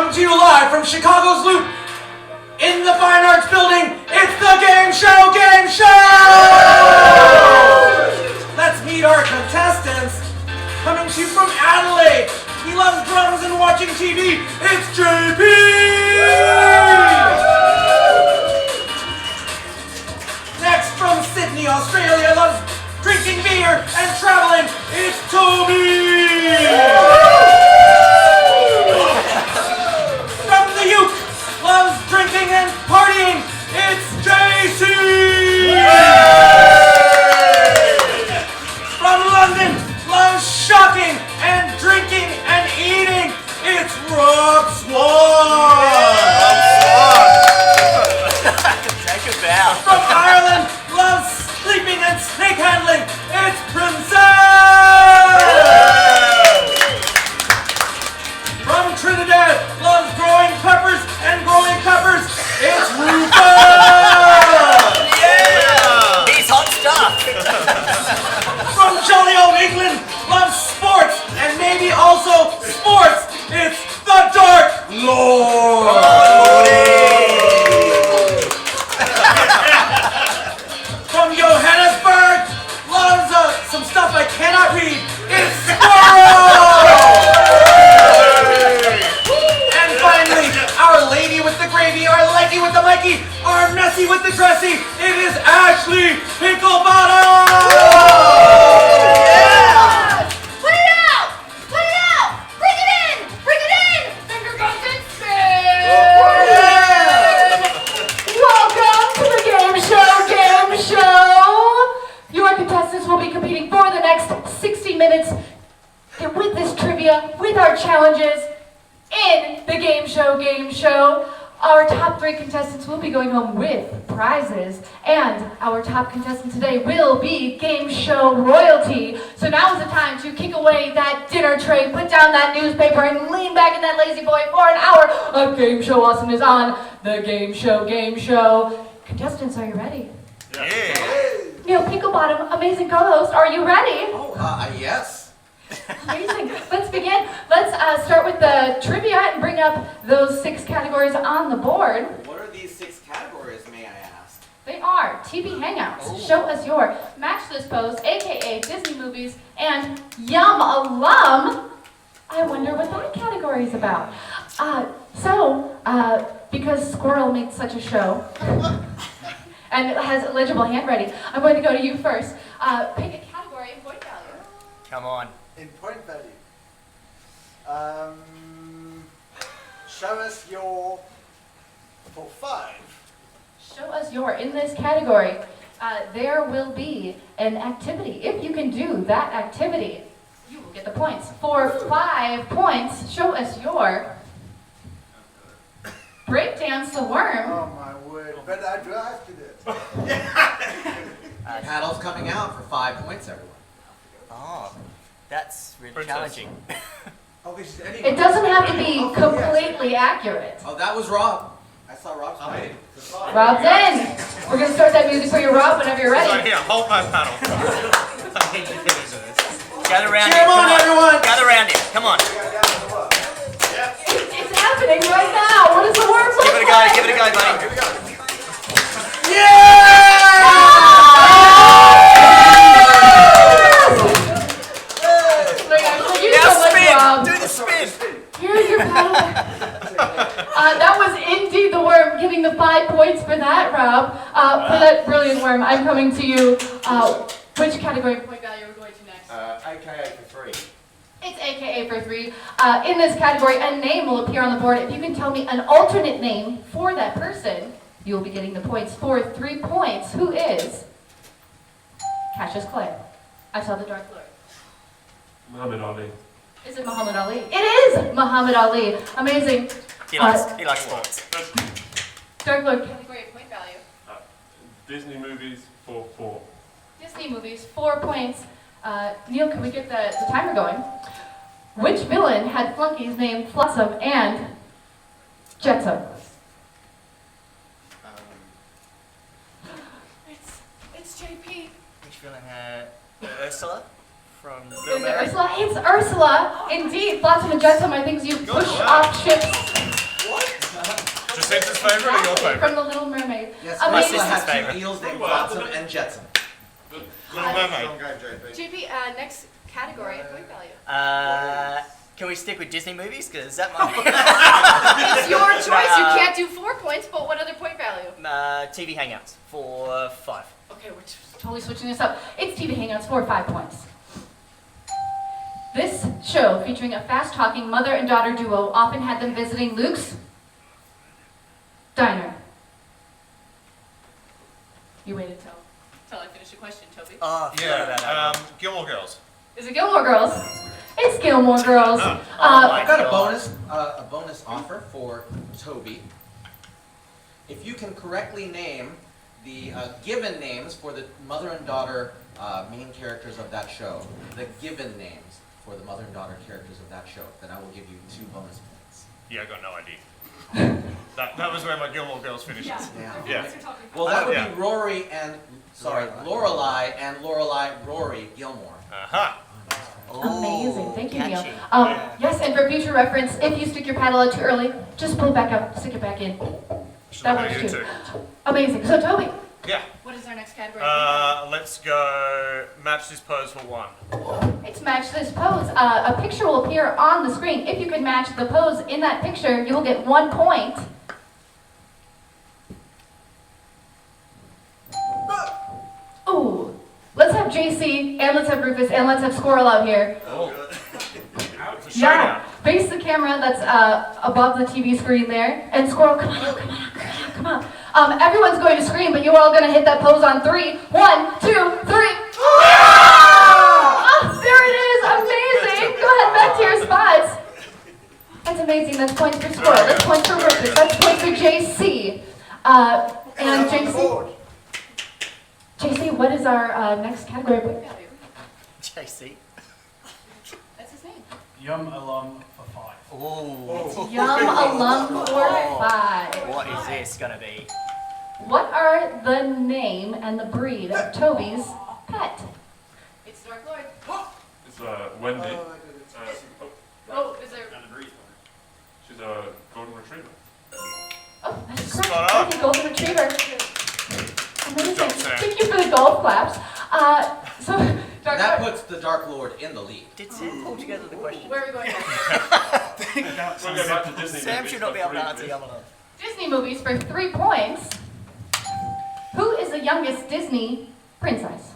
Coming to you live from Chicago's Loop in the Fine Arts Building, it's the Gameshow Gameshow! Let's meet our contestants. Coming to you from Adelaide, he loves drums and watching TV, it's JP! Next from Sydney, Australia, loves drinking beer and traveling, it's Toby! From the UK, loves drinking and partying, it's JC! From London, loves shopping and drinking and eating, it's Rob Swan! Take a bow. From Ireland, loves sleeping and snake handling, it's Princess! From Trinidad, loves growing peppers and growing peppers, it's Rufus! Yeah! He's hot stuff. From jolly old England, loves sports and maybe also sports, it's the Dark Lord! From Johannesburg, loves some stuff I cannot read, it's Squirrel! And finally, our lady with the gravy, our leggy with the Mikey, our messy with the dressy, it is Ashley Picklebottom! Yeah! Put it out! Put it out! Bring it in! Bring it in! Finger guns and spin! Welcome to the Game Show! Your contestants will be competing for the next 60 minutes with this trivia, with our challenges in the Game Show. Our top 3 contestants will be going home with prizes, and our top contestant today will be Game Show royalty. So now is the time to kick away that dinner tray, put down that newspaper, and lean back in that lazy boy for an hour of Game Show awesomeness on the Game Show. Contestants, are you ready? Yeah. Neil Picklebottom, amazing co-host, are you ready? Yes. Amazing. Let's begin. Let's start with the trivia and bring up those 6 categories on the board. What are these 6 categories, may I ask? They are TV Hangouts, Show Us Your, Match This Pose, aka Disney Movies, and Yum Alum. I wonder what that category is about. Because Squirrel made such a show and has legible handwriting, I'm going to go to you first. Pick a category in point value. Come on. In point value. Show us your for 5. Show us your. In this category, there will be an activity. If you can do that activity, you will get the points. For 5 points, show us your. Breakdance the worm. Oh my word! But I do have to do it. Paddle's coming out for 5 points, everyone. Oh, that's really challenging. Oh, this is anyone. It doesn't have to be completely accurate. Oh, that was Rob. I saw Rob's face. Rob's in. We're going to start that music for you, Rob, whenever you're ready. So here, hold my paddle. I need to get into this. Gather around Cheer him. him on, everyone. Gather around him. Come on. It's happening right now. What does the word look Give it a go. like? Give it a go, buddy. Now spin. Do the spin. Here's your paddle. That was indeed the worm, getting the 5 points for that, Rob. For that brilliant worm, I'm coming to you. Which category of point value are we going to next? AKA for 3. It's AKA for 3. In this category, a name will appear on the board. If you can tell me an alternate name for that person, you'll be getting the points. For 3 points, who is Cassius Clay? I saw the Dark Lord. Muhammad Ali. Is it Muhammad Ali? It is Muhammad Ali. Amazing. He likes sports. Dark Lord, category of point value. Disney movies for 4. Disney movies, 4 points. Neil, can we get the timer going? Which villain had flunkies named Flotsam and Jetsam? It's JP. Which villain had Ursula from Is Little it Mermaid? Ursula? It's Ursula. Indeed, Flotsam and Jetsam are things you push off ships Princess's favourite or your favourite? From The Little Mermaid. Yes, My Amazing. Ursula sister's had favourite. two eels named Flotsam and Jetsam. Little Mermaid. Don't go, JP. JP, next category of point value. Can we stick with Disney movies? Because that might It's your choice. You can't do 4 points, but what other point value? TV Hangouts for 5. Okay, we're totally switching this up. It's TV Hangouts for 5 points. This show, featuring a fast-talking mother and daughter duo, often had them visiting Luke's diner. You waited till I finished the question, Toby. Oh, I forgot about that. Yeah, Gilmore Girls. Is it Gilmore Girls? It's Gilmore Girls. my I've got God. a bonus offer for Toby. If you can correctly name the given names for the mother and daughter main characters of that show, the given names for the mother and daughter characters of that show, then I will give you 2 bonus points. Yeah, I got no idea. that was where my Gilmore Girls finishes. Yeah. Well, that would Yeah. be Rory and Lorelai and Lorelai Rory Gilmore. Aha. Amazing, thank you, Neil. catchy. Yes, and for future reference, if you stick your paddle out too early, just pull it back up, stick it back in. That works you too. too. Amazing. So, Toby, Yeah. What is our next category? Let's go match this pose for 1. it's match this pose. A picture will appear on the screen. If you can match the pose in that picture, you will get 1 point. Ooh, let's have JC, and let's have Rufus, and let's have Squirrel out here. Oh. Yeah, Showdown. face the camera that's above the TV screen there. And Squirrel, come on out, come on out, come on, come on. Everyone's going to scream, but you're all going to hit that pose on 3. 1, 2, 3. Oh, there it is, amazing. Go ahead, back to your spots. That's amazing, that's points for Squirrel, that's points for Rufus, that's points for JC. And JC, what is our next category? Point value. JC. That's his name. Yum alum for 5. Ooh. Yum alum for 5. What is this gonna be? What are the name and the breed of Toby's pet? It's Dark Lord. It's Wendy. Oh, is there? She's a golden retriever. Oh, that's Spot correct. on. Thank you, Golden Retriever. Amazing. job, Sam. Thank you for the golf claps. So, Dark That Lord, puts the Dark Lord in the lead. Did Sam pull together the question? Where are we going next? We'll go back to Disney. Sam movies should not be for able to free, answer please. Yum Alum. Disney movies for 3 points. Who is the youngest Disney princess?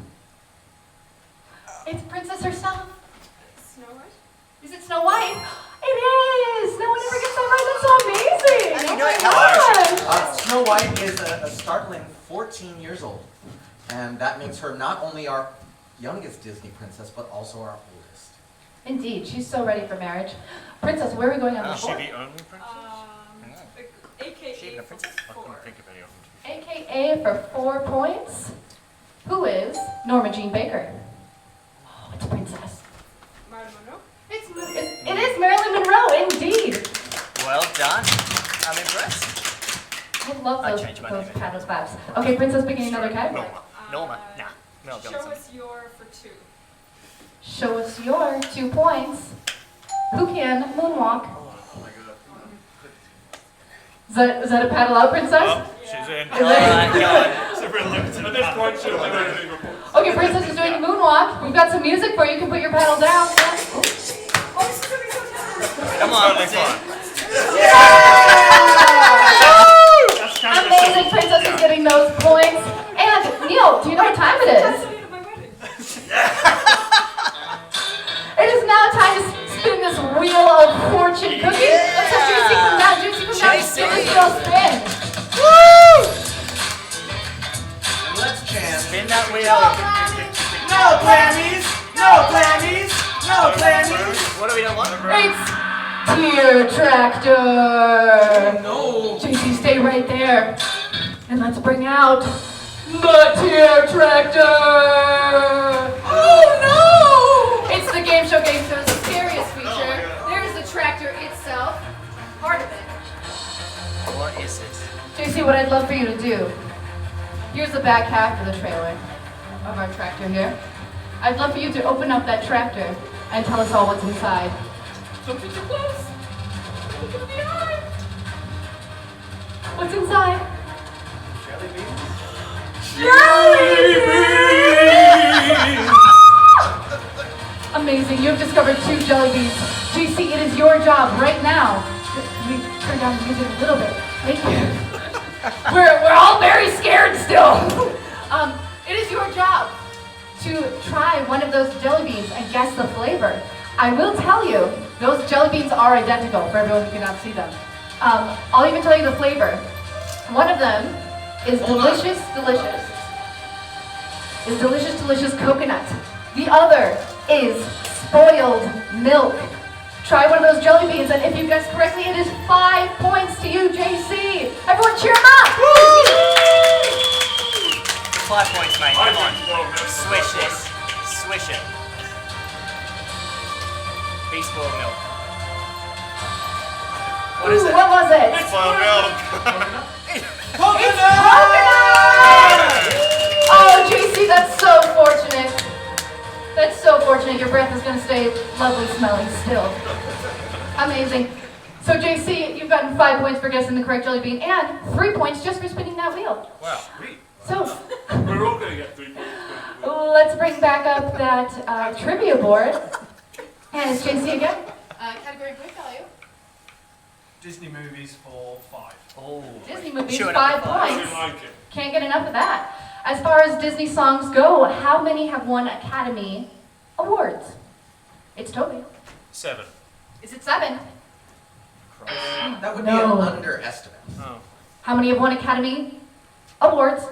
It's Princess herself. Snow White? Is it Snow White? It is! No one ever gets that right. That's so amazing! How do you Oh know my it? gosh! Snow White is a startling 14 years old. And that makes her not only our youngest Disney princess, but also our oldest. Indeed, she's so ready for marriage. Princess, where are we going on the Is she board? the only princess? AKA Is she even a princess? I couldn't think of any of them. AKA for 4 points. Who is Norma Jean Baker? Oh, it's a princess. Marilyn Monroe? It is Marilyn Monroe, indeed. Well done. I'm impressed. I love I those changed my name. paddle claps. Okay, Princess, beginning another category. Norma. Nah. Mel Show Johnson. us your for 2. Show us your 2 points. Who can moonwalk? Is that a paddle out, Princess? Oh, she's in. Alright, go on. At this point, she'll never leave a point. Okay, Princess is doing a moonwalk. We've got some music for you. You can put your paddle down. Come on, Totally that's it. fine. Amazing, Princess is getting those points. And Neil, do you know what time it is? It is now time to spin this wheel of fortune cookie. Let's have Juicy come down. Juicy come down. Spin this wheel, spin. Woo! And let's chant. Spin that wheel. No Grammys! No Grammys! No Grammys! What do we don't want? It's Tear Tractor. No! JC, stay right there. And let's bring out the Tear Tractor. Oh no! It's the Gameshow Gameshow's scariest feature. There's the tractor itself. Part of it. What is this? JC, what I'd love for you to do, here's the back half of the trailer of our tractor here. I'd love for you to open up that tractor and tell us all what's inside. Don't be too close. Look at the eye. What's inside? Jelly beans? Jelly beans! Amazing, you have discovered 2 jelly beans. JC, it is your job right now. Can we turn down the music a little bit? Thank you. We're all very scared still. It is your job to try one of those jelly beans and guess the flavor. I will tell you, those jelly beans are identical for everyone who cannot see them. I'll even tell you the flavor. One of them is delicious coconut. The other is spoiled milk. Try one of those jelly beans, and if you guess correctly, it is 5 points to you, JC. Everyone cheer him up! 5 points, mate. Come on. on. Swish this. Swish it. Be spoiled milk. What is Ooh, it? what was it? Spoiled milk. It's coconut! Oh, JC, that's so fortunate. That's so fortunate. Your breath is going to stay lovely smelling still. Amazing. So, JC, you've gotten 5 points for guessing the correct jelly bean and 3 points just for spinning that wheel. Wow. So, We're all going to get 3 points. let's bring back up that trivia board. And it's JC again. Category point value. Disney movies for 5. Oh. Disney movies, Chewing 5 up the I points. didn't like it. Can't get enough of that. As far as Disney songs go, how many have won Academy Awards? It's Toby. 7. Is it 7? That would No. be an underestimate. Oh. How many have won Academy Awards?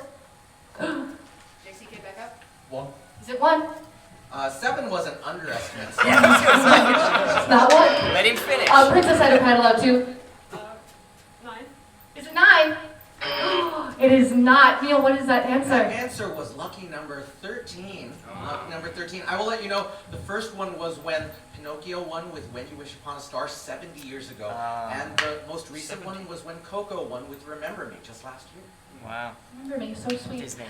JC, get back up. 1. Is it 1? 7 was an underestimate. It's not 1. Let him finish. Princess Edward had allowed 2. 9. Is it 9? It is not. Neil, what is that That answer? answer was lucky number 13. Lucky number 13. I will let you know, the first one was when Pinocchio won with When You Wish Upon a Star 70 years ago. And the most recent one was when Coco won with Remember Me just last year. Wow. Remember me, so sweet. Disney.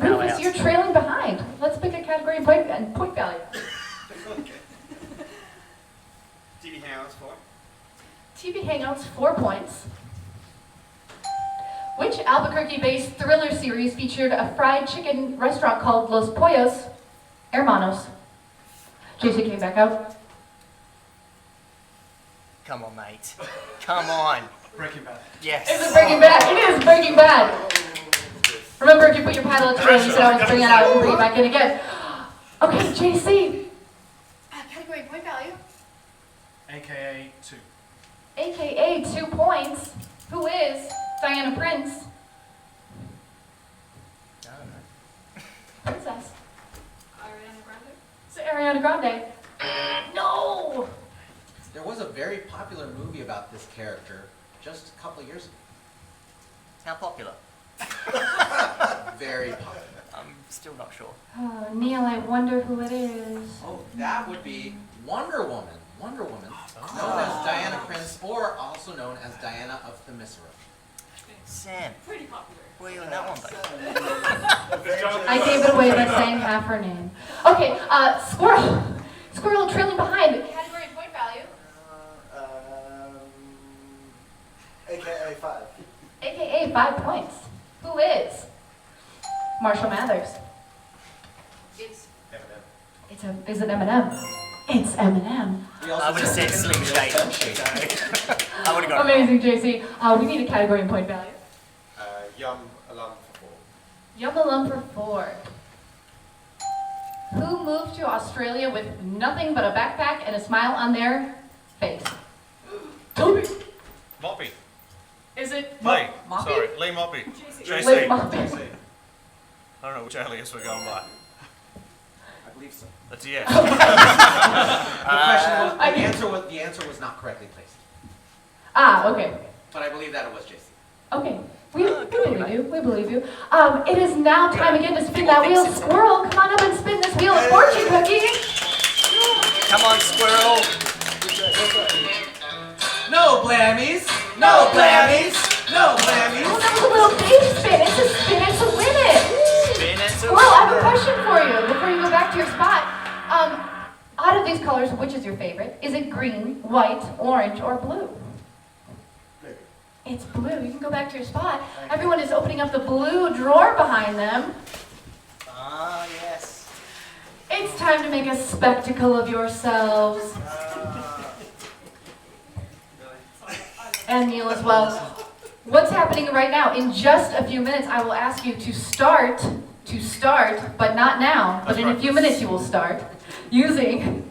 Rufus, you're trailing behind. Let's pick a category and point value. Okay. TV Hangouts for? TV Hangouts, 4 points. Which Albuquerque-based thriller series featured a fried chicken restaurant called Los Pollos Hermanos? JC came back out. Come on, mate. Come on. Breaking Bad. Yes. Is it Breaking Bad? It is Breaking Bad. Remember, if you put your paddle at the end, you said I was bringing it out and bring it back in again. Okay, JC. Category point value. AKA 2. AKA 2 points. Who is Diana Prince? Princess. Ariana Grande. Is it Ariana Grande? No! There was a very popular movie about this character just a couple of years ago. How popular? Very popular. I'm still not sure. Oh, Neil, I wonder who it is. Oh, that would be Wonder Woman. Wonder Woman, known as Diana Prince, or also known as Diana of Themyscira. Sam, Pretty popular. where are you on that one, buddy? I gave it away by saying half her name. Okay, Squirrel. Squirrel trailing behind. Category point value. AKA 5. AKA 5 points. Who is? Marshall Mathers. It's Is it Eminem? It's Eminem. We also I would have said Slim Shady. I would have gone. Amazing, JC. We need a category and point value. Yum alum for 4. Yum alum for 4. Who moved to Australia with nothing but a backpack and a smile on their face? Toby. Moppy. Is it Hey, Moppy? sorry. Lee Moppy. Wait, JC. Moppy. I don't know which alias we're going by. I believe so. That's a yes. The answer was not correctly placed. Okay. But I believe that it was JC. Okay. We believe you. We believe you. It is now time again to spin that wheel. Squirrel, come on up and spin this wheel of fortune cookie. Come on, Squirrel. No blammies! No blammies! No Oh, blammies! that was a little baby spin. It's a spin and to win it. Spin it to Squirrel, I have a question for you before you go back to your spot. Out of these colors, which is your favorite? Is it green, white, orange, or blue? Blue. It's blue. You can go back to your spot. Everyone is opening up the blue drawer behind them. Ah, yes. It's time to make a spectacle of yourselves. And Neil as well. What's happening right now? In just a few minutes, I will ask you to start, but not now, but in a few minutes you will start, using,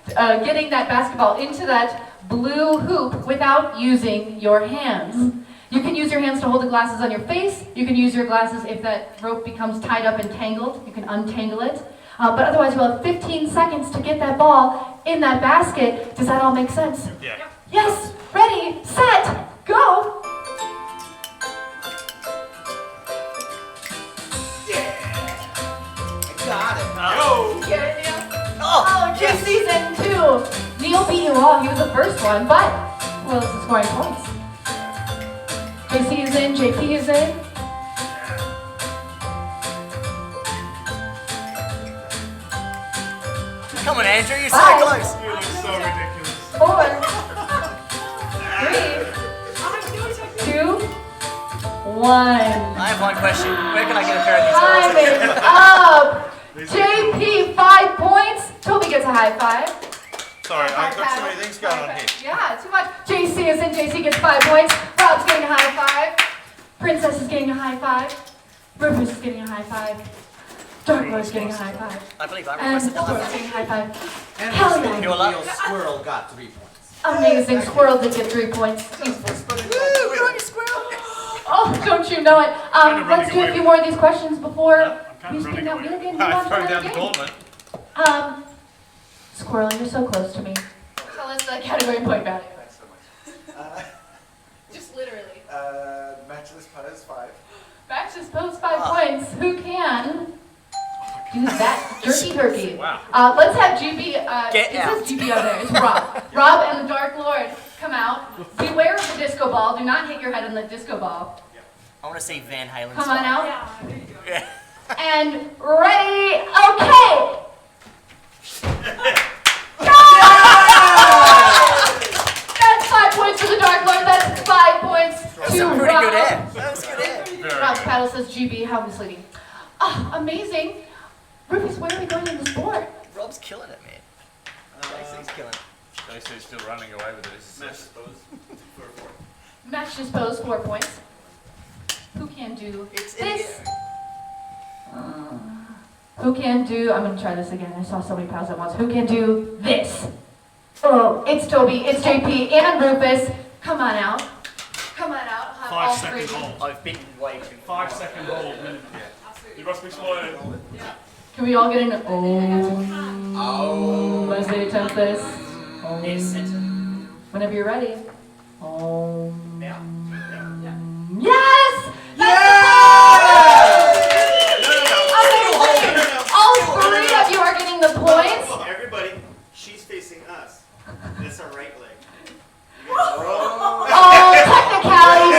getting that basketball into that blue hoop without using your hands. You can use your hands to hold the glasses on your face. You can use your glasses if that rope becomes tied up and tangled. You can untangle it. But otherwise, you'll have 15 seconds to get that ball in that basket. Does that all make sense? Yeah. Yes, ready, set, go! Got it. Get it, Neil? Oh, Oh, yes. season 2. Neil beat you all. He was the first one, but who else is scoring points? JC is in, JP is in. Come on, Andrew, you're so Bye. close. You look so ridiculous. 4, 3, 2, 1. I have one question. Where can I get a pair of these Time balls? is up. JP, 5 points. Toby gets a high five. Sorry, I've got so many things going on here. Yeah, too much. JC is in. JC gets 5 points. Rob's getting a high five. Princess is getting a high five. Rufus is getting a high five. Dark Lord's getting a high five. I believe I And requested Squirrel's that. getting a high five. And Hell the yeah. You're allowed. Squirrel got 3 points. Amazing. Squirrel did get 3 points. Woo, good on you, squirrel. Oh, don't you know it. Kind of Let's running do a away few with more of these questions before I'm kind we of spin running that away. wheel again. I Move on to thrown another down the game. gauntlet. Squirrel, you're so close to me. Tell us the category point value. Thanks so much. Just literally. Matchless putters, 5. Max just posed 5 points. Who can do that jerky turkey? Wow. Let's have GB. Get it out. says GB on there. It's Rob. Rob and the Dark Lord come out. Beware of the disco ball. Do not hit your head on the disco ball. I want to say Van Halen. Come on style. out. Yeah. And ready. Okay. That's 5 points for the Dark Lord. That's 5 points That's to some pretty Rob. good air. That's good air. Very Rob's good. paddle says GB. How misleading. Oh, amazing. Rufus, where are we going in the sport? Rob's killing it, man. He's killing it. JC's still running away with this. Match suppose. 4. Match disposed 4 points. Who can do It's in this? here. Who can do, I'm going to try this again. I saw so many pals at once. Who can do this? Oh, it's Toby, it's JP, and Rufus. Come on out. Come on out. Have all 5 three. second hold. I've been way too 5 second hold. You must be slow. Can we all get an Oh. Let's say attempt this. Yes, center. Whenever you're ready. Yeah. Yes! Amazing! All 3 of you are getting the points. Everybody, she's facing us. That's our right leg. Oh,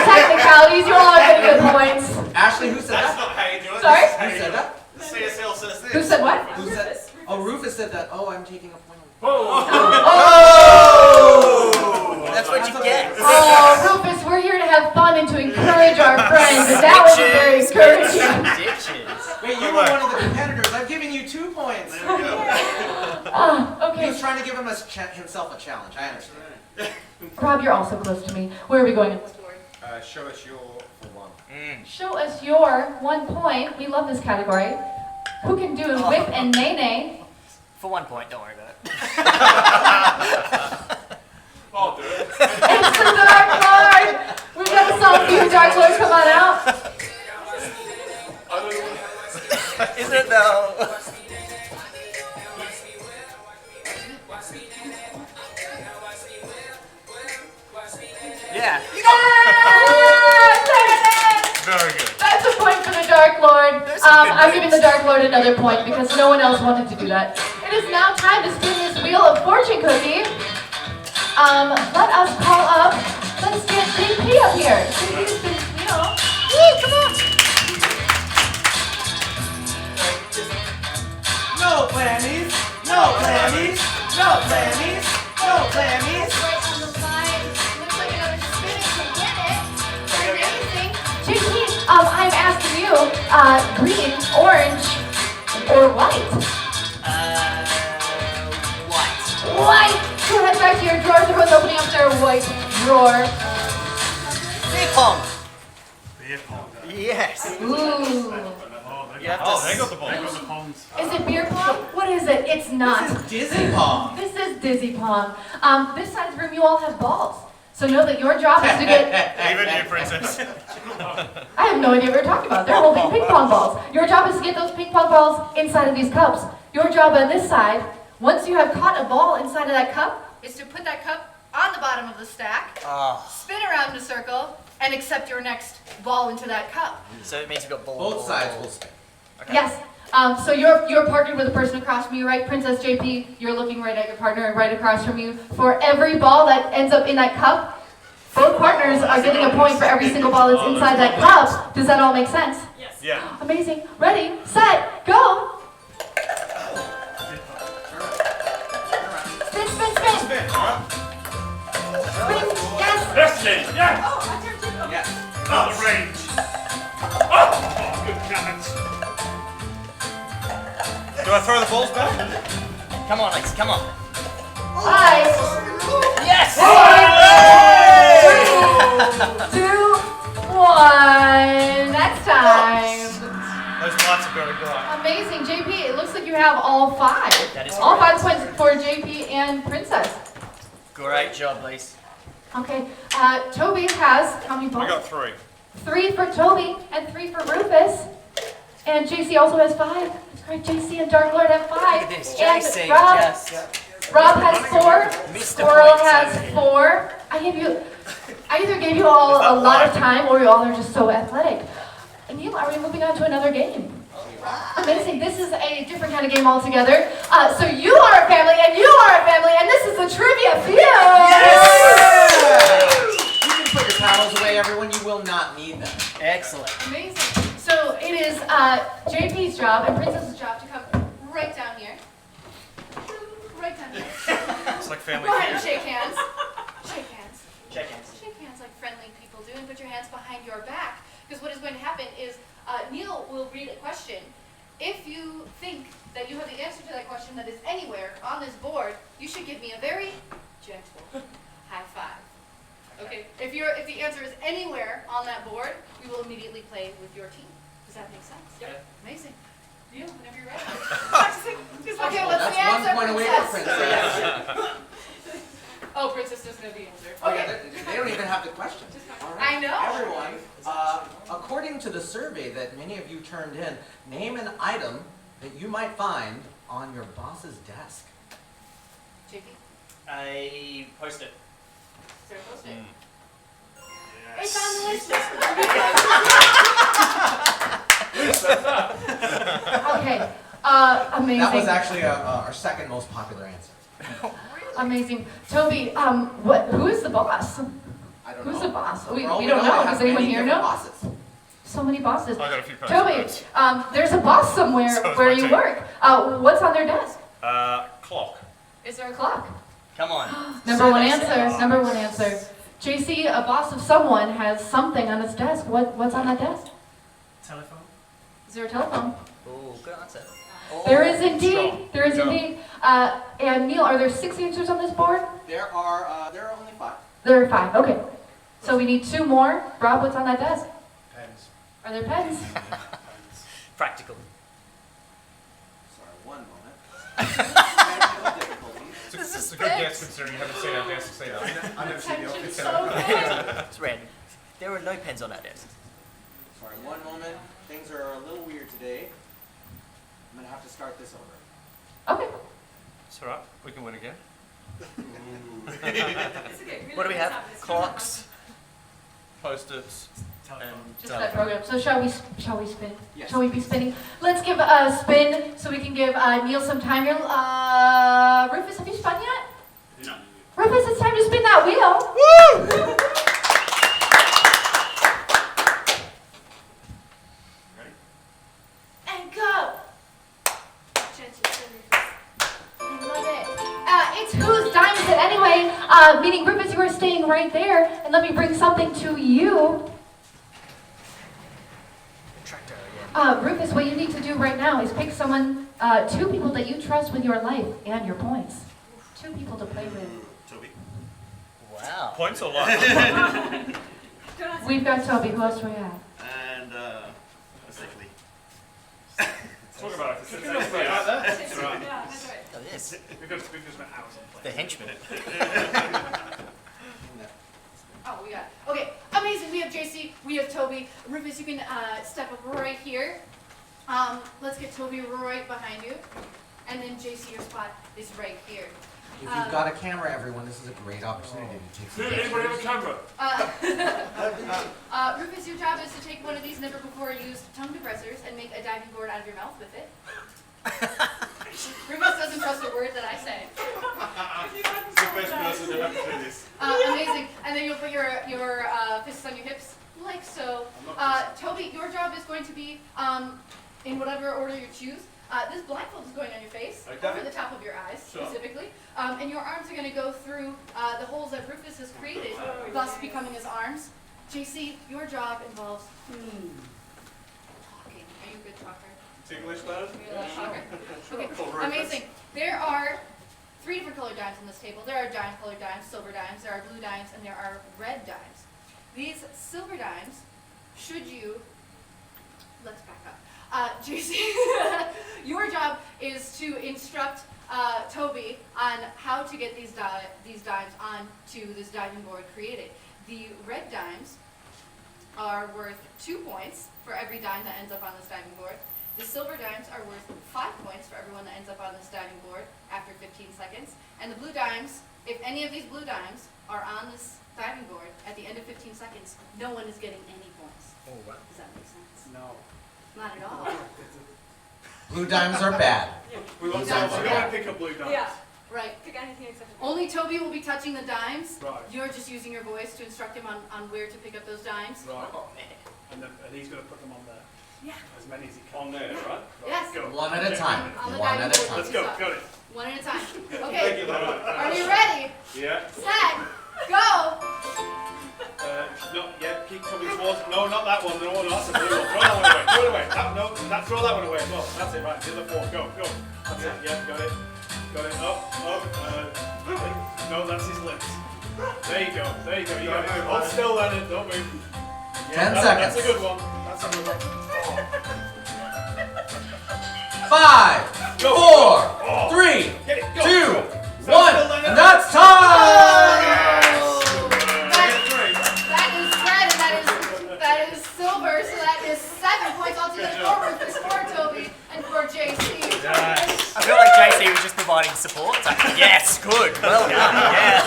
technicalities. You all are getting the points. Ashley, who said That's that? not how you do it. Sorry? This is how Who you said do that? it. The CSL says this. Who said what? Who said? Oh, Rufus said that. Oh, I'm taking a point. Whoa! That's what you get. Oh, Rufus, we're here to have fun and to encourage our friends, and that was very encouraging. Ditches. Wait, you were one of the competitors. I'm giving you 2 points. There we go. Oh, He okay. was trying to give himself a challenge. I understand. Rob, you're also close to me. Where are we going? Show us your for 1. Show us your 1 point. We love this category. Who can do whip and nay-nay? For 1 point, don't worry about it. I'll do it. It's the Dark Lord! We've got a song for you, Dark Lord. Come on out. I don't know. Isn't it though? Yeah. Very good. That's a point for the Dark Lord. I'm giving the Dark Lord another point because no one else wanted to do that. It is now time to spin this wheel of fortune cookie. Let us call up. Let's get JP up here. JP spin this wheel. Woo, come on. No clammies. No clammies. No clammies. No clammies. Right on the line. Looks like another spin to win it. green, orange, or white? White. White! Go ahead back to your drawers. Everyone's opening up their white drawer. Beer pong. Beer pong. Yes. Ooh. You have to Oh, they got the They got balls. the pongs. Is it beer pong? What is it? It's not. This is Dizzy Pong. This is dizzy pong. This side of the room, you all have balls. So know that your job is to get... Even you, princess. I have no idea what you're talking about. They're holding ping pong balls. Your job is to get those ping pong balls inside of these cups. Your job on this side, once you have caught a ball inside of that cup, Is to put that cup on the bottom of the stack, Oh, spin around in a circle, and accept your next ball into that cup. so it means we've got ball. Both ball, sides ball. will spin. Okay. yes. So you're partnered with the person across from you, right? Princess JP, you're looking right at your partner right across from you. For every ball that ends up in that cup, both partners are getting a point for every single ball that's inside that cup. Does that all make sense? Yeah. Amazing. Ready, set, go! Spin, spin, spin! Spin, alright? Spin, yes! Destiny, yeah! Oh, I turned it. Yes. Out of range. Oh, good catch. Do I throw the balls back? Come on, Lex, come on. Five, Yes! 3, 2, 1. Next time. Those lights are very bright. Amazing, JP. It looks like you have all 5. That is All correct. 5 points for JP and Princess. Great job, Lise. Okay. Toby has how many I balls? got 3. 3 for Toby and 3 for Rufus. And JC also has 5. That's great. JC and Dark Lord have 5. Look at this, And JC, Rob, just Rob has 4. Mr. Squirrel Points has over here. 4. I either gave you all Is that a lot of five? time, or you all are just so athletic. And Neil, are we moving on to another game? Amazing. This is a different kind of game altogether. So you are a family, and you are a family, and this is the Trivia Field. You can put your towels away, everyone. You will not need them. Excellent. Amazing. So it is JP's job and Princess's job to come right down here. Right down here. It's like family Go ahead and feud. shake hands. Shake hands. Shake hands. Shake hands like friendly people do, and put your hands behind your back. Because what is going to happen is Neil will read a question. If you think that you have the answer to that question that is anywhere on this board, you should give me a very gentle high five. Okay. If the answer is anywhere on that board, we will immediately play with your team. Does that make sense? Yep. Amazing. Neil, whenever you're ready. Okay, what's the That's answer, 1 point away from Princess? Princess. Oh, Princess doesn't know the answer. Oh, Okay. yeah, they don't even have the question. All right. I know. Everyone, according to the survey that many of you turned in, name an item that you might find on your boss's desk. JP, A post-it. Sarah, post it. Yes. It's on the list. Okay. Amazing. That was actually our second most popular answer. Amazing. Toby, who is the boss? I don't Who's know. the boss? We For all don't know. they Does have anyone many here different know? Bosses. So many bosses. I got a few post Toby, there's a boss somewhere So is where my you team. work. What's on their desk? Clock. Is there a clock? Come on. Number one answer. Number one answer. JC, a boss of someone has something on his desk. What's on that desk? Telephone. Is there a telephone? Ooh, good answer. There is indeed. Strong. There is Good job. indeed. And Neil, are there 6 answers on this board? There are only 5. There are 5. Okay. So we need 2 more. Rob, what's on that desk? Pens. Are there pens? Practical. Sorry, one moment. Technical difficulties. It's a good guess considering you haven't seen our desks either. I've never seen the Tension's office. so good. It's random. There are no pens on our desk. Sorry, one moment. Things are a little weird today. I'm gonna have to start this over. Okay. It's alright, we can win again. What do we have? Clocks. Post-its Telephone. and Just that program. So shall we spin? Yes. Shall we be spinning? Let's give a spin so we can give Neil some time here. Rufus, have you spun yet? No. Rufus, it's time to spin that wheel. And go. Gentle fingers. I love it. It's whose dime is it anyway? Meaning Rufus, you are staying right there, and let me bring something to you. Tractor again. Rufus, what you need to do right now is pick someone, 2 people that you trust with your life and your points. 2 people to play with. Toby. Wow. Points or life? We've got Toby. Who else do we have? And, sickly. Talk about it. Like that. That's right. Yeah, that's right. Look at this. We've just spent hours on The playing. henchman. Oh, we got it. Okay, amazing. We have JC, we have Toby. Rufus, you can step up right here. Let's get Toby right behind you. And then JC, your spot is right here. If you've got a camera, everyone, this is a great opportunity to take some Anybody have a pictures. camera? Rufus, your job is to take one of these never before used tongue depressors and make a diving board out of your mouth with it. Rufus doesn't trust a word that I say. It's the best person to have to do this. Amazing. And then you'll put your fists on your hips, like so. Toby, your job is going to be, in whatever order you choose, this blindfold is going on your face, Okay. over the top of your eyes, Sure. specifically. And your arms are going to go through the holes that Rufus has created, thus becoming his arms. JC, your job involves talking. Are you a good talker? English letters? Are you a good talker? Okay, For Rufus. amazing. There are 3 different colored dimes on this table. There are giant colored dimes, silver dimes, there are blue dimes, and there are red dimes. These silver dimes, should you, let's back up. JC, your job is to instruct Toby on how to get these dimes onto this diving board created. The red dimes are worth 2 points for every dime that ends up on this diving board. The silver dimes are worth 5 points for everyone that ends up on this diving board after 15 seconds. And the blue dimes, if any of these blue dimes are on this diving board at the end of 15 seconds, no one is getting any points. Oh, wow. Does that make sense? No. Not at all. Blue dimes are bad. We want Blue dimes to are bad. pick up blue dimes. Yeah, right. Pick anything except for Only Toby will be touching the dimes. Right. You're just using your voice to instruct him on where to pick up those dimes. Right. Oh, man. And he's going to put them on there. Yeah. As many as he can. On there, right? Yes. Go. One at a time. On the One diving at a board. time. Let's go. Got it. One at a time. Thank Okay. you, Lord. Are you ready? Yeah. Set. Go. Not yet. Keep coming towards. No, not that one. No, that's a blue one. Throw that one away. Throw it away. Throw that one away as well. That's it. Right. The other 4. Go. That's it. Yeah. Got it. Up. No, that's his lips. There you go. You got it. Hold still, Leonard. Don't move. 10 seconds. That's a good one. That's a good one. 5, Go. 4, 3, Get it. Go. 2, Go. 1, Still, Leonard. and that's time! That is red, and that is silver, so that is 7 points altogether for Rufus, for Toby, and for JC. I feel like JC was just providing support. It's like, yes, good, well done, yeah.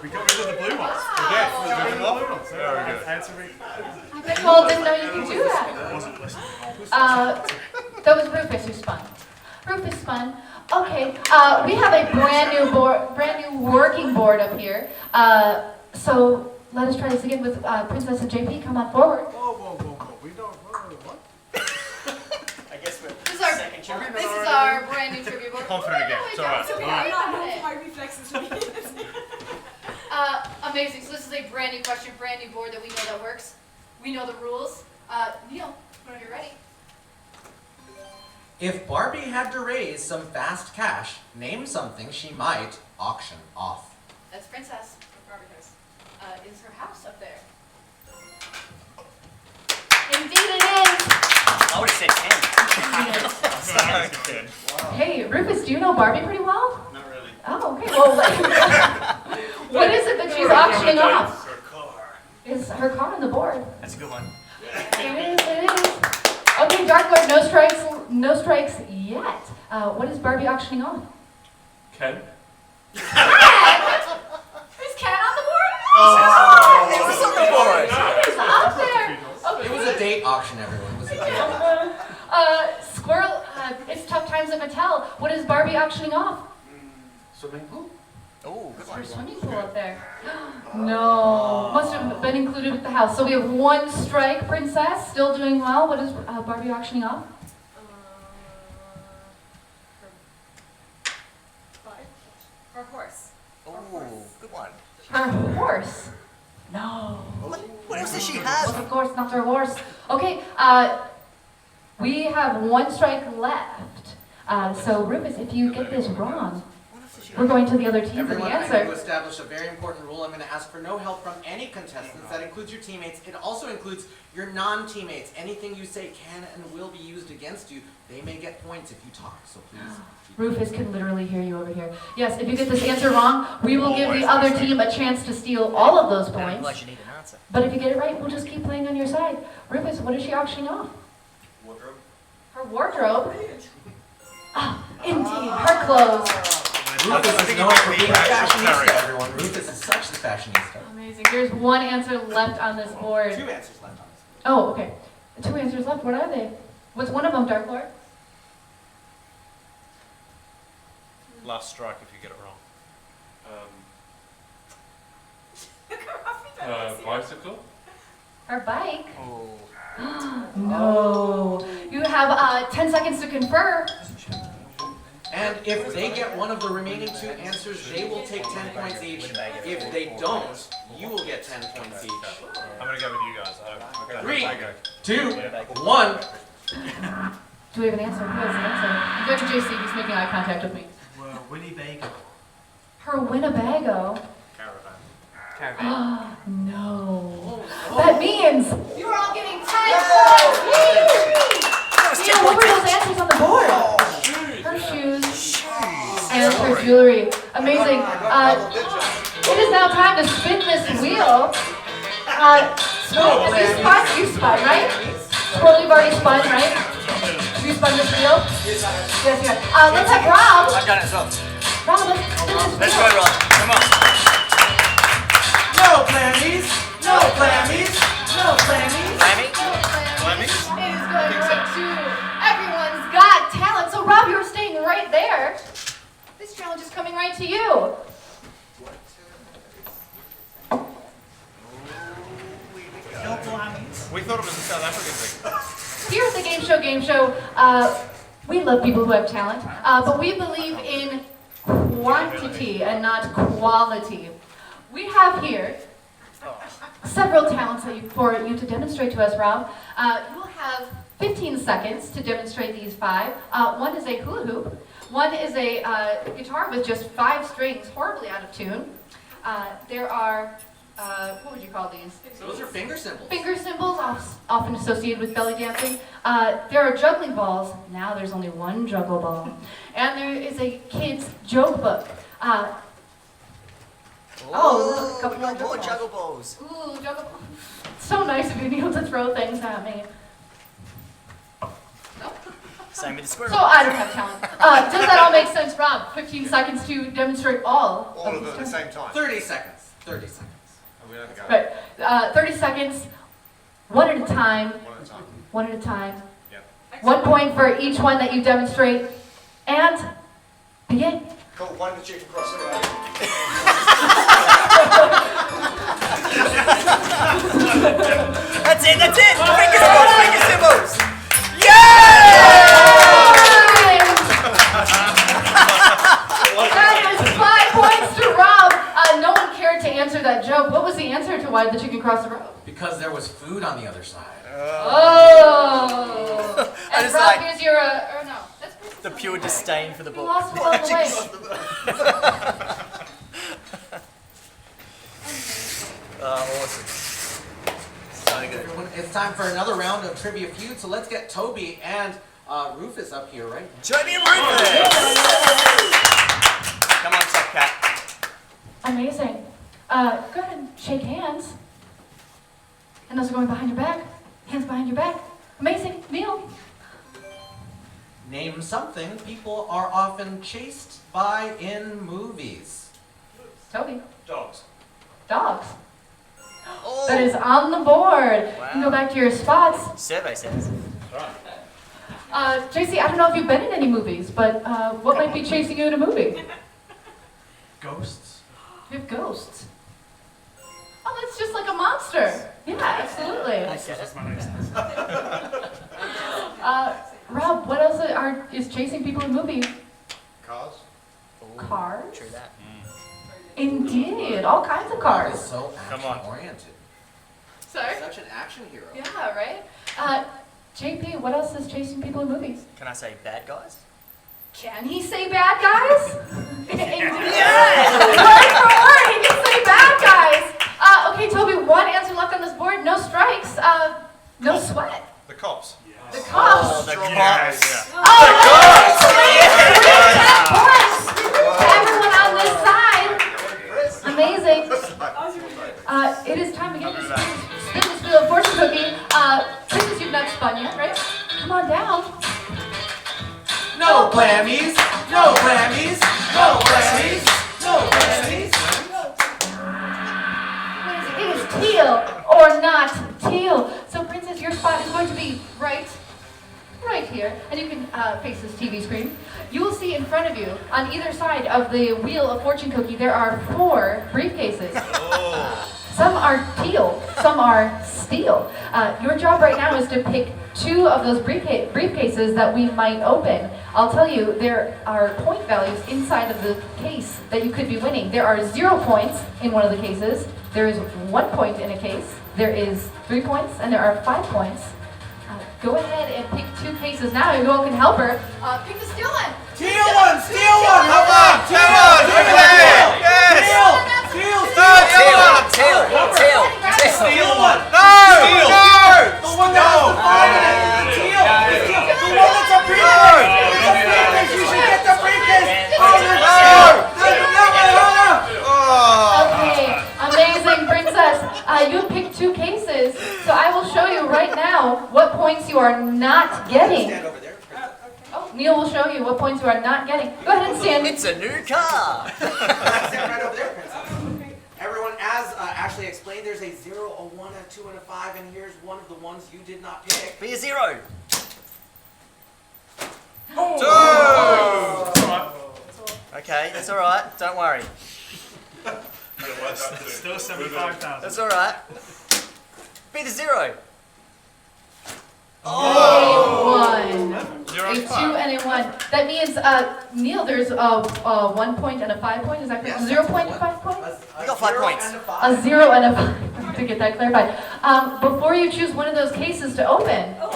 We got rid of the blue ones. Wow. Very good. Answering. I bet you all didn't know you could do that. Wasn't listening. That was Rufus who spun. Rufus spun. Okay, we have a brand new working board up here. So let us try this again with Princess and JP. Come on forward. Whoa. We don't. What? I guess we're This is our, second trivia. this is our brand new trivia board. Confident again. No, It's we all right. don't. Okay, We I'm not got known it. for my reflexes to be Amazing. So this is a brand new question, brand new board that we know that works. We know the rules. Neil, whenever you're ready. If Barbie had to raise some fast cash, name something she might auction off. That's Princess of Barbie House. Is her house up there? Indeed it is. I would have said 10. Yes. Hey, Rufus, do you know Barbie pretty well? Not really. Oh, okay. Well, what is it that she's auctioning off? Her car. Is her car on the board? That's a good one. It is. Okay, Dark Lord, no strikes yet. What is Barbie auctioning off? Ken. Is Ken on the board? It was on the board. It is up there. It was a date auction, everyone. It was a date. Squirrel, it's tough times at Mattel. What is Barbie auctioning off? Swimming pool? Oh, good Is there one. a swimming pool up there? No. Must have been included with the house. So we have 1 strike, Princess. Still doing well. What is Barbie auctioning off? her horse. Oh, good one. Her horse. No. What What else does she Well, have? of course, not her horse. Okay, we have one strike left. So Rufus, if you get this wrong, we're going to the other team for the Everyone, I need to answer. establish a very important rule. I'm going to ask for no help from any contestants. That includes your teammates. It also includes your non-teammates. Anything you say can and will be used against you. They may get points if you talk, so please. Rufus can literally hear you over here. Yes, if you get this answer wrong, we will give the other team a chance to steal all of those Like points. you need an answer. But if you get it right, we'll just keep playing on your side. Rufus, what is she auctioning off? Wardrobe. Her wardrobe? Ah, indeed, her clothes. Rufus is known for being a fashionista, everyone. Rufus is such the fashionista. Amazing. There's one answer left on this board. 2 answers left on this. Oh, okay. 2 answers left. What are they? What's one of them, Dark Lord? Last strike if you get it wrong. Bicycle. Her bike? Oh. No. You have 10 seconds to confer. And if they get one of the remaining 2 answers, they will take 10 points each. If they don't, you will get 10 points each. I'm gonna go with you guys. Okay. 3, I go. 2, 1. Do we have an answer? Who has an answer? I'm going to JC. He's making eye contact with me. Well, Winnebago. Her Winnebago? Caravan. No. That means... You are all getting 10 points. Neil, what were those answers on the board? Her shoes and her jewelry. Amazing. It is now time to spin this wheel. You spun, right? Squirrel, you've already spun, right? You spun this wheel? Yes, you have. Let's have Rob. I've done it as well. Rob, let's spin this Let's wheel. go, Rob. Come on. No clammies! No clammies! No clammies! Amy? It is going right to Everyone's Got Talent. So Rob, you're staying right there. This challenge is coming right to you. We thought it was a South African thing. Here at the Gameshow we love people who have talent, but we believe in quantity and not quality. We have here several talents for you to demonstrate to us, Rob. You will have 15 seconds to demonstrate these 5. One is a hula hoop. One is a guitar with just 5 strings, horribly out of tune. There are, what would you call these? Those are finger symbols. Finger cymbals, often associated with belly dancing. There are juggling balls. Now there's only one juggle ball. And there is a kid's joke book. Oh, a couple we got more more juggle balls. Ooh, juggle ball. So nice of you, Neil, to throw things at me. Same with the squirrel. So I don't have talent. Does that all make sense, Rob? 15 seconds to demonstrate all All of these them at the talents. same time. 30 seconds. 30 seconds. And we have to go. Right. 30 seconds, one at a time. One at a time. One at a time. Yeah. 1 point for each one that you demonstrate. And begin. Cool. One of the chicken cross it out. That's it, that's it! Finger symbols, finger symbols! Yeah! That is 5 points to Rob. No one cared to answer that joke. What was the answer to why the chicken crossed the road? Because there was food on the other side. Oh! I And just Rob, like- here's your, or no, that's pretty The simple. pure disdain for the You book. lost it along the way. Awesome. So good. Everyone, it's time for another round of Trivia Feud, so let's get Toby and Rufus up here, right? Join me in Rufus! Come on, Top Cat. Amazing. Go ahead and shake hands. And those are going behind your back. Hands behind your back. Amazing. Neil. Name something people are often chased by in movies. Toby. Dogs. Dogs. Oh. That is on the board. You can go back to your spots. Survey says. JC, I don't know if you've been in any movies, but what might be chasing you in a movie? Ghosts. You have ghosts. Oh, that's just like a monster. Yeah, absolutely. That's my next answer. Rob, what else is chasing people in movies? Cars. Cars? True that. Indeed, all kinds of It's cars. so Come on. action-oriented. Sorry? Such an action hero. Yeah, right? JP, what else is chasing people in movies? Can I say bad guys? Can he say bad guys? Yes! Word for word, he can say bad guys. Okay, Toby, one answer left on this board. No strikes. No sweat. The cops. The cops. Oh, the cops. Oh, everyone on this side. Amazing. It is time again to spin this wheel of fortune cookie. Princess, you've not spun yet, right? Come on down. No whammies, no whammies, no whammies, no whammies. It is teal or not teal. So, Princess, your spot is going to be right here, and you can face this TV screen. You will see in front of you, on either side of the wheel of fortune cookie, there are 4 briefcases. Some are teal, some are steel. Your job right now is to pick 2 of those briefcases that we might open. I'll tell you, there are point values inside of the case that you could be winning. There are 0 points in one of the cases. There is 1 point in a case. There is 3 points, and there are 5 points. Go ahead and pick 2 cases now. You all can help her. Pick the steel one. Teal one, steal one, come on, Come on, yes! Teal, Tail. steal one. No! The one that has the 5 in it. Teal, the one that's a briefcase. You should get the briefcase. Okay, amazing, Princess. You picked 2 cases, so I will show you right now what points you are not getting. Stand over there. Oh, Neil will show you what points you are not getting. Go ahead and stand. It's a new car. Stand right over there, Princess. Everyone, as Ashley explained, there's a 0, a 1, a 2, and a 5, and here's one of the ones you did not pick. Be a 0. Okay, that's all right. Don't worry. Still 75,000. That's all right. Be the 0. A 1, Zero a and 2, five. and a 1. That means, Neil, there's a 1 point and a 5 point. Is that correct? Yes, 0 that's point one. and 5 point? You got 5 points. A 0 and a 5. To get that clarified. Before you choose one of those cases to open, Oh,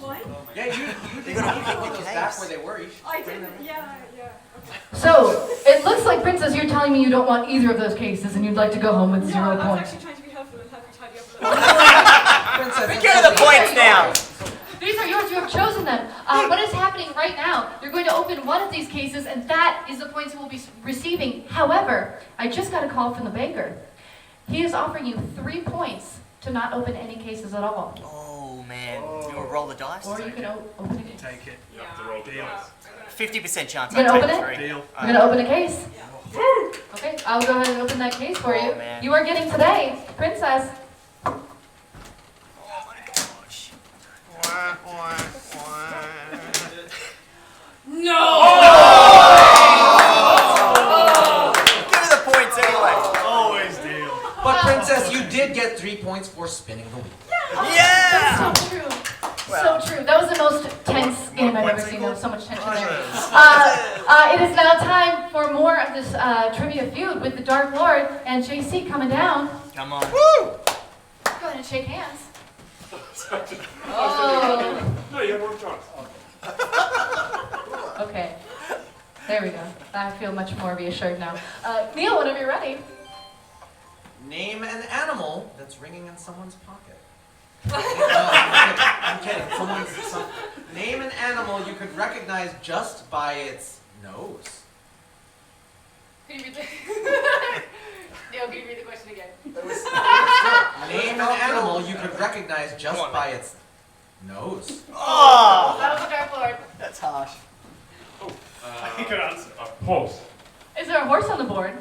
what? Yeah, you You did gotta not pick put the those back case. where they were. You should I bring did, them in. yeah. so it looks like, Princess, you're telling me you don't want either of those cases and you'd like to go home with 0 I was points. actually trying to be helpful and help you tidy up a little. Princess, Get the points now. These are yours. You have chosen them. What is happening right now? You're going to open one of these cases, and that is the points you will be receiving. However, I just got a call from the banker. He is offering you 3 points to not open any cases at all. Oh man, you want to roll the dice? Or you can open a case. Take it. Yeah. have to roll the Deal. dice. 50% chance. You gonna I'll open take it? 3. Deal. You're going to open a case? Yeah. Okay, I'll go ahead and open that case for you. Oh, man. You are getting today, Princess. Oh my gosh. Give me the points anyway. Always deal. But Princess, you did get 3 points for spinning the wheel. Yeah. That's so true. Well. So true. That was the most tense game I've ever points seen. equal? There was so much tension there. That's It is now time for more of this trivia feud with the Dark Lord and JC coming down. Come on. Go ahead and shake hands. Oh. No, you have one chance. Okay. There we go. I feel much more reassured now. Neil, whenever you're ready. Name an animal that's ringing in someone's pocket. No, I'm kidding. Name an animal you could recognize just by its nose. Can you read the Neil, can you read the question again? Name an animal you could recognize just Come on, by its nose. Oh, That was the Dark Lord. that's harsh. Good answer. Horse. Is there a horse on the board?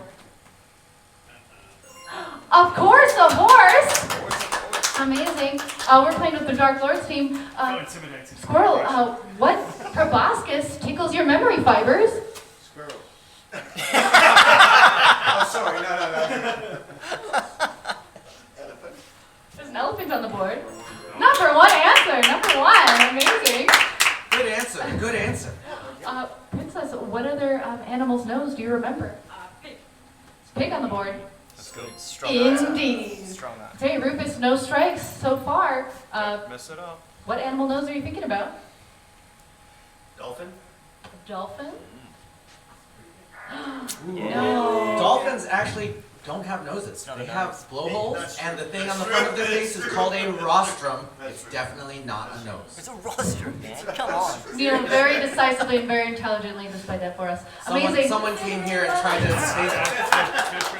Of course, a horse! Amazing. We're playing with the Dark Lord's team. So intimidating. Squirrel, what proboscis tickles your memory fibers? Squirrel. Oh, sorry. No. Elephant. There's an elephant on the board. Number 1 answer. Number 1. Amazing. Good answer. Good answer. Princess, what other animal's nose do you remember? Pig. Pig on the board. That's good. Strong answer. Indeed. Strong answer. Hey, Rufus, no strikes so far. Mess it up. What animal nose are you thinking about? Dolphin? A dolphin? Yeah. No. Dolphins actually don't have noses. Not a They nose. have blowholes, and the thing on the front of their face is called a rostrum. It's definitely not a nose. It's a rostrum, man. Come on. Neil very decisively and very intelligently displayed that for us. Amazing. Someone came here and tried to say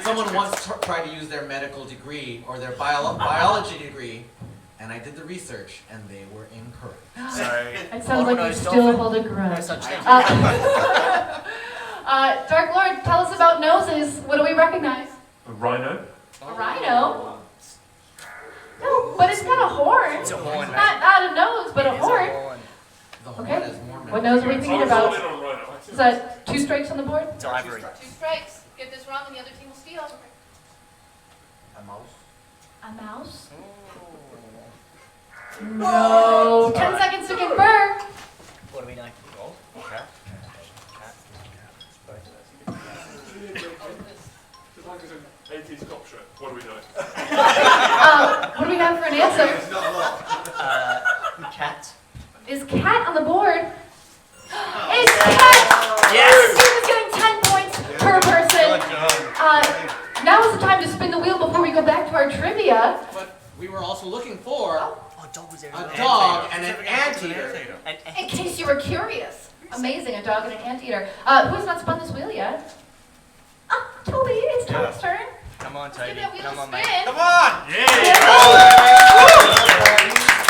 someone once tried to use their medical degree or their biology degree, and I did the research, and they were incorrect. Sorry. It sounds like you Bottlenose still dolphin? hold a No grudge. such thing. Dark Lord, tell us about noses. What do we recognize? A rhino. A rhino? No, but it's got a horn. It's a horn, mate. Not a nose, but a It is horn. horn. The horn Okay. is more What nose are we thinking about? on rhino. Is that 2 strikes on the board? It's ivory. 2 strikes. Get this wrong and the other team will steal. A mouse. A mouse? No. 10 seconds to convert. What do we know? Okay. It's like it's an 80s cop show. What are we doing? What do we have for an answer? Cat. Is cat on the board? It's cat! Yes! Team is getting 10 points per person. Now is the time to spin the wheel before we go back to our trivia. But we were also looking for Oh, dog was there. a dog and an anteater. In case you were curious. Amazing, a dog and an anteater. Who has not spun this wheel yet? Oh, Toby, it's Toby's turn. Come on, Give Toby. that wheel Come a on, mate. spin. Come on!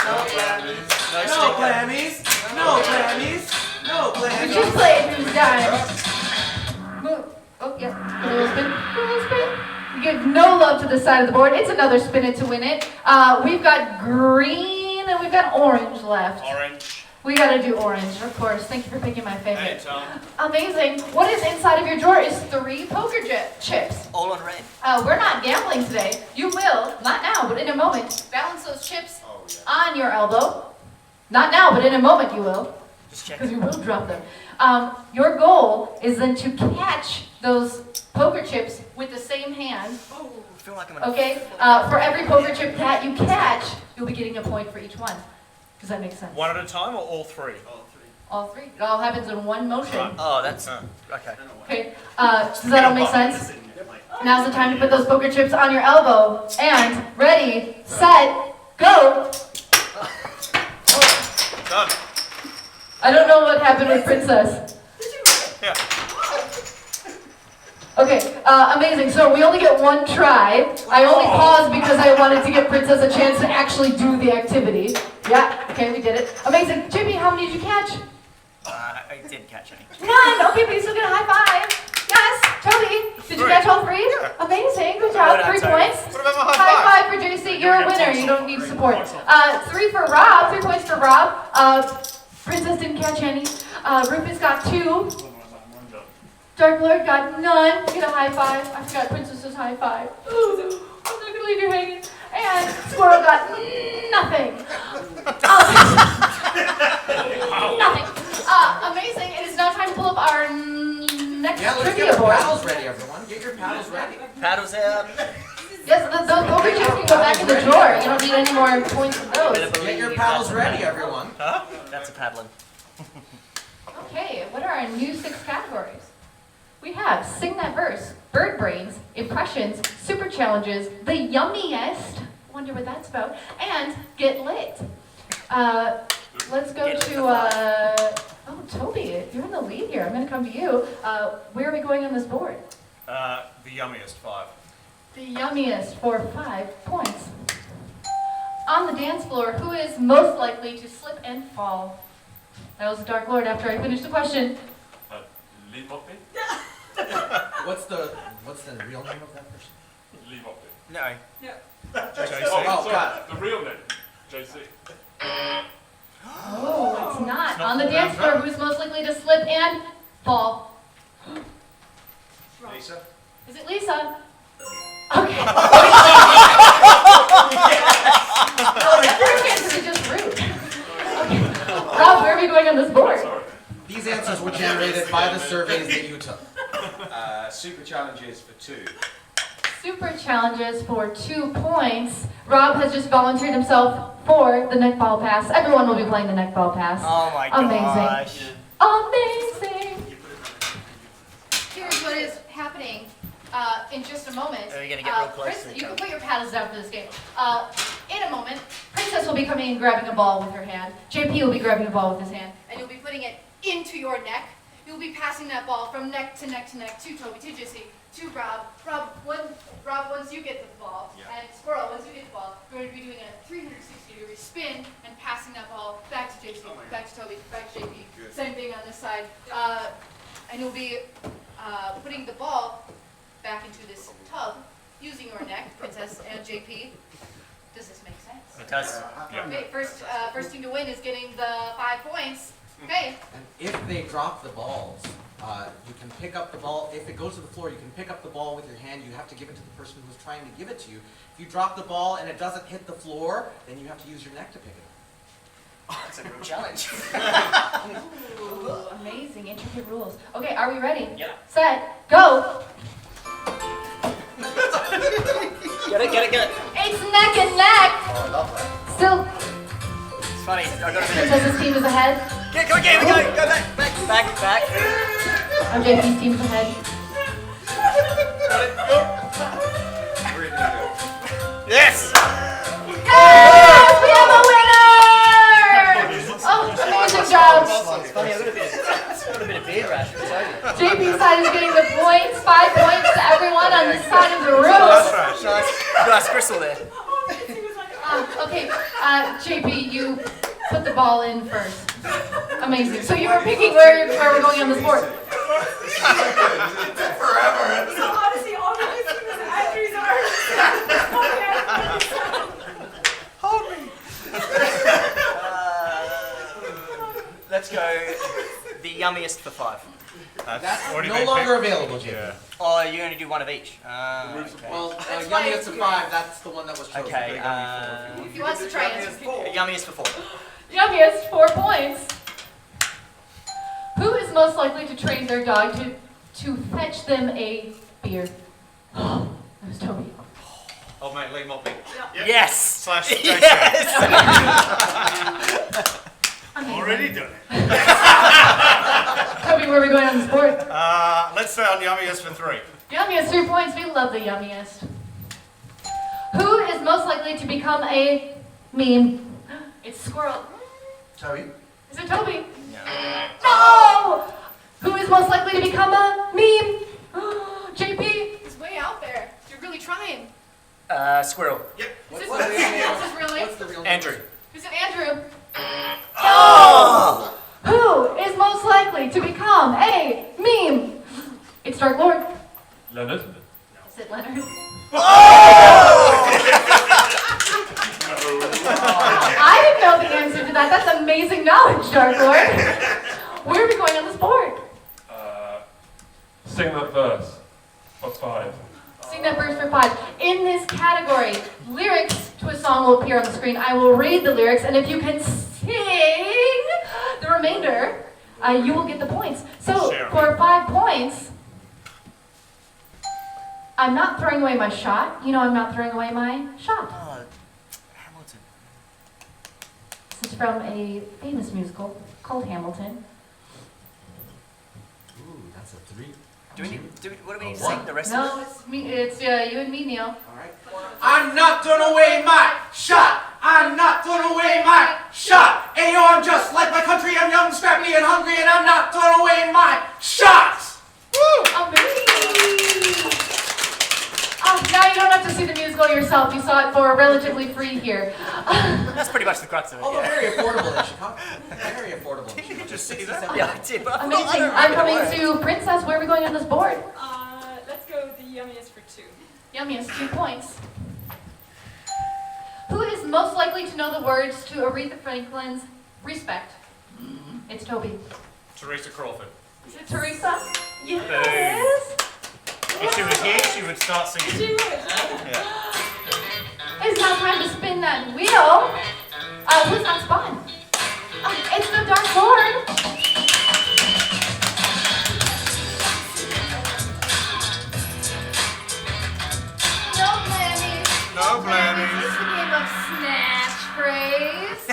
No clammies! No clammies! No We clammies! just played Who's Dime. Move. Oh, yeah. Give it a little spin. Give it a little spin. You give no love to the side of the board. It's another spin it to win it. We've got green and we've got orange left. Orange. We gotta do orange, of course. Thank you for picking my Hey, favorite. Tom. Amazing. What is inside of your drawer is 3 poker chips. All on red. We're not gambling today. You will, not now, but in a moment, balance those chips on your elbow. Not now, but in a moment you will, Just check. because you will drop them. Your goal is then to catch those poker chips with the same hand. I feel like I'm gonna. Okay? For every poker chip that you catch, you'll be getting a point for each one. Does that make sense? One at a time or all 3? All 3. It all happens in one motion. Oh, that's okay. Okay. Does that all make sense? Now's the time to put those poker chips on your elbow. And ready, set, go. Done. I don't know what happened with Princess. Yeah. Okay, amazing. So we only get 1 try. I only paused because I wanted to give Princess a chance to actually do the activity. Yeah, okay, we did it. Amazing. Jimmy, how many did you catch? I didn't catch any. None. Okay, but you still get a high five. Yes. Toby, did you 3. catch all 3? Amazing. Good job. 3 points. What about my High high five for JC. You're a winner. You don't need support. 3 for Rob. 3 points for Rob. Princess didn't catch any. Rufus got 2. Dark Lord got none. Get a high five. I forgot Princess's high five. Ooh, I'm not gonna leave you hanging. And Squirrel got nothing. Nothing. Amazing. It is now time to pull up our next Yeah, let's trivia get our board. paddles ready, everyone. Get your paddles ready. Paddles out. Yes, those poker chips can go back in the drawer. You don't need any more points for those. Get your paddles ready, everyone. Huh? That's a paddling. Okay, what are our new 6 categories? We have Sing That Verse, Bird Brains, Impressions, Super Challenges, The Yummiest, wonder what that's about, and Get Lit. Let's go Get lit to, oh, Toby, you're in the lead here. I'm going to come to you. Where are we going on this board? The yummiest 5. The Yummiest for 5 points. On the dance floor, who is most likely to slip and fall? That was the Dark Lord after I finished the question. Lee Poppy? What's the real name of that person? Lee Poppy. No. JC. Oh, God. The real name, JC. Oh, it's not. On the dance floor, who's most likely to slip and fall? Lisa? Is it Lisa? Okay. First answer is just rude. Okay. Rob, where are we going on this board? These answers were generated by the surveys that you took. Super challenges for 2. super challenges for 2 points. Rob has just volunteered himself for the neckball pass. Everyone will be playing the neckball pass. Oh my Amazing. gosh. Amazing. Here's what is happening in just a moment. Are you gonna get real close Prince- to the you can camera? put your paddles down for this game. In a moment, Princess will be coming and grabbing a ball with her hand. JP will be grabbing a ball with his hand, and you'll be putting it into your neck. You'll be passing that ball from neck to neck to neck to Toby, to Jesse, to Rob. Rob, once you get the ball, and Squirrel, once you get the ball, you're going to be doing a 360-degree spin and passing that ball back to JC, back to Toby, back to JP. Same thing on this side. And you'll be putting the ball back into this tub using your neck, Princess and JP. Does this make sense? It does. Okay, first team to win is getting the 5 points. Okay. And if they drop the balls, you can pick up the ball. If it goes to the floor, you can pick up the ball with your hand. You have to give it to the person who's trying to give it to you. If you drop the ball and it doesn't hit the floor, then you have to use your neck to pick it up. Oh, that's a real challenge. Ooh, amazing, intricate rules. Okay, are we ready? Yeah. Set, go. Get it. It's neck and neck. Oh, I love that. Still, It's funny. I got a bit Princess's team is ahead. Go back. JP's team is ahead. Yes! Yes, we have a winner! Oh, amazing job. It's funny, I've got a bit of beard rash, I tell you. JP's side is getting the points. 5 points to everyone on this side of the room. Nice crystal there. Okay, JP, you put the ball in first. Amazing. So you were picking where we're going on this board. So honestly, all I can see was Andrew's Let's go the yummiest for 5. That's already no been longer picked. available, JP. Yeah. Oh, you only do 1 of each. Okay. Well, That's why Yummy it's to 5, that's the one that was chosen. Okay, If he wants to try it. Yummiest for 4. Yummiest, 4 points. Who is most likely to train their dog to fetch them a beer? That was Toby. Oh mate, Lee Motley. Yes! / Jason. Yes! Amazing. Already done it. Toby, where are we going on this board? Let's say on yummiest for 3. Yummiest, 3 points. We love the yummiest. Who is most likely to become a meme? It's Squirrel. Toby? Is it Toby? No! Who is most likely to become a meme? JP? He's way out there. You're really trying. Squirrel. Is this What's the real name? real name? What's the real name? Andrew. Is it Andrew? Oh! Who is most likely to become a meme? It's Dark Lord. Leonard. Is it Leonard? I didn't know the answer to that. That's amazing knowledge, Dark Lord. Where are we going on this board? Sing that verse for 5. Sing that verse for 5. In this category, lyrics to a song will appear on the screen. I will read the lyrics, and if you can sing the remainder, you will get the points. So, for 5 points, I'm not throwing away my shot. You know I'm not throwing away my shot. Hamilton. This is from a famous musical called Hamilton. Ooh, that's a 3. What do we need to sing the rest of No, it's me. It's you and me, Neil. Alright. I'm not throwing away my shot! I'm not throwing away my shot! Ayo, I'm just like my country, I'm young, scrappy, and hungry, and I'm not throwing away my shot! Amazing! Oh, now you don't have to see the musical yourself. You saw it for relatively free here. That's pretty much the crux of it. Although Yeah. very affordable in Chicago. Very affordable in Chicago. Just 67. Yeah, I did, but I Amazing. don't I'm remember coming the words. to Princess. Where are we going on this board? Let's go the yummiest for 2. Yummiest, 2 points. Who is most likely to know the words to Aretha Franklin's Respect? It's Toby. Teresa Crawford. Is it Teresa? Yes. If she was here, she would start singing. Yeah. It's now time to spin that wheel. Who's not spun? It's the Dark Lord. No blaming. This is the game of Snatch Phrase.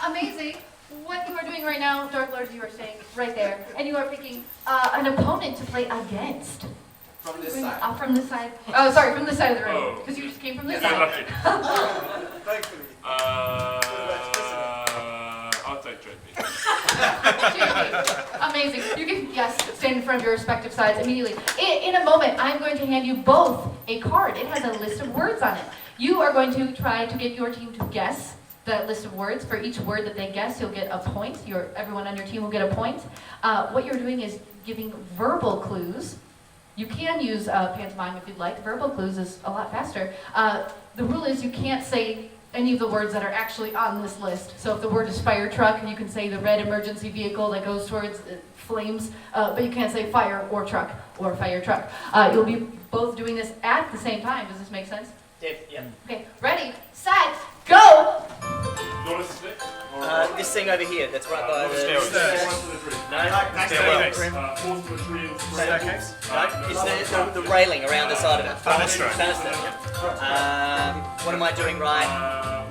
Amazing. What you are doing right now, Dark Lord, you are staying right there, and you are picking an opponent to play against. From this side. From this side. Oh, sorry, from this side of the room, Oh. because you just came from this You're side. lucky. Thankfully. I'll take JP. JP. Amazing. You can, yes, stand in front of your respective sides immediately. In a moment, I'm going to hand you both a card. It has a list of words on it. You are going to try to get your team to guess that list of words. For each word that they guess, you'll get a point. Everyone on your team will get a point. What you're doing is giving verbal clues. You can use pantomime if you'd like. Verbal clues is a lot faster. The rule is you can't say any of the words that are actually on this list. So if the word is fire truck, you can say the red emergency vehicle that goes towards flames, but you can't say fire or truck or fire truck. You'll be both doing this at the same time. Does this make sense? Yeah. Okay, ready, set, go! Not a stick? This thing over here, that's right by the... Stairs. No, Staircase. Force to a tree and Staircase. it's the railing around the side of it. Banister. What am I doing right?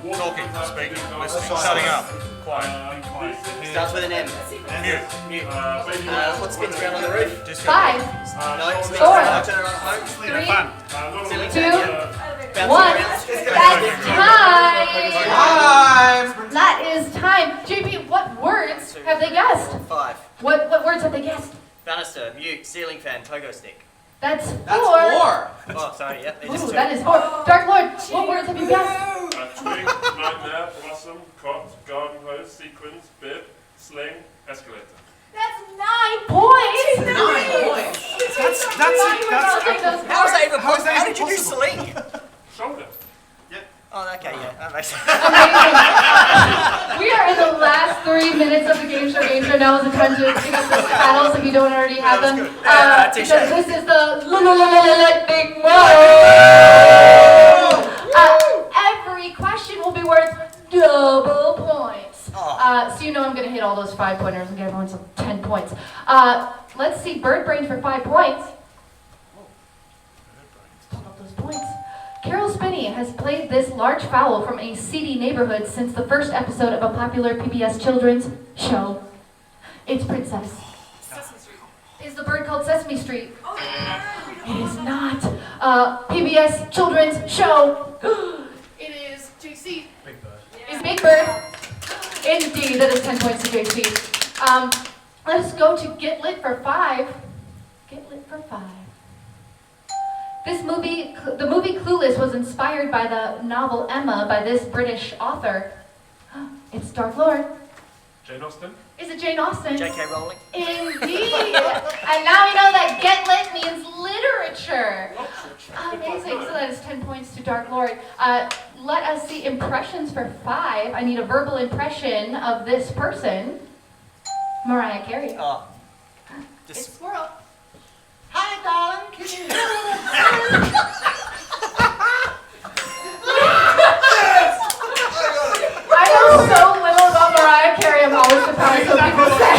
Talking, speaking, listening, shutting up. Quiet. Be quiet. Starts with an M. Mute. Mute. What spins around on the roof? Disco. 5, No, spins Four. around, turn it on home. 3, Ceiling 2, fan. Bouncing 1. around. That's time! Time! That is time. JP, what words have they guessed? 5. What words have they guessed? Banister, mute, ceiling fan, pogo stick. That's 4. That's 4. Oh, sorry, yep, they just Ooh, took. that is 4. Dark Lord, what words have you guessed? Twig, nightmare, blossom, cot, garden hose, sequins, bib, sling, escalator. That's 9 points! 9 points. How was that even possible? How did you do sling? Shoulder. Oh, okay, yeah, that makes sense. Amazing. We are in the last 3 minutes of the Gameshow. Now is the time to pick up those paddles if you don't already have them. Touche. Because this is the lightning round. Every question will be worth double points. So you know I'm going to hit all those 5-pointers and get everyone some 10 points. Let's see, Bird Brains for 5 points. Let's pop up those points. Carol Spinney has played this large fowl from a seedy neighborhood since the first episode of a popular PBS children's show. It's Princess. Sesame Street. Is the bird called Sesame Street? Oh, yeah. It is not. PBS children's show. It is JC. Big Bird. Is Big Bird. Indeed, that is 10 points to JC. Let's go to Get Lit for 5. Get Lit for 5. The movie Clueless was inspired by the novel Emma by this British author. It's Dark Lord. Jane Austen? Is it Jane Austen? J.K. Rowling. Indeed. And now we know that Get Lit means literature. Amazing. So that is 10 points to Dark Lord. Let us see impressions for 5. I need a verbal impression of this person. Mariah Carey. Oh. It's Just Squirrel. Hi, darling. Can you hear me? I know so little about Mariah Carey. I'm always surprised when people say.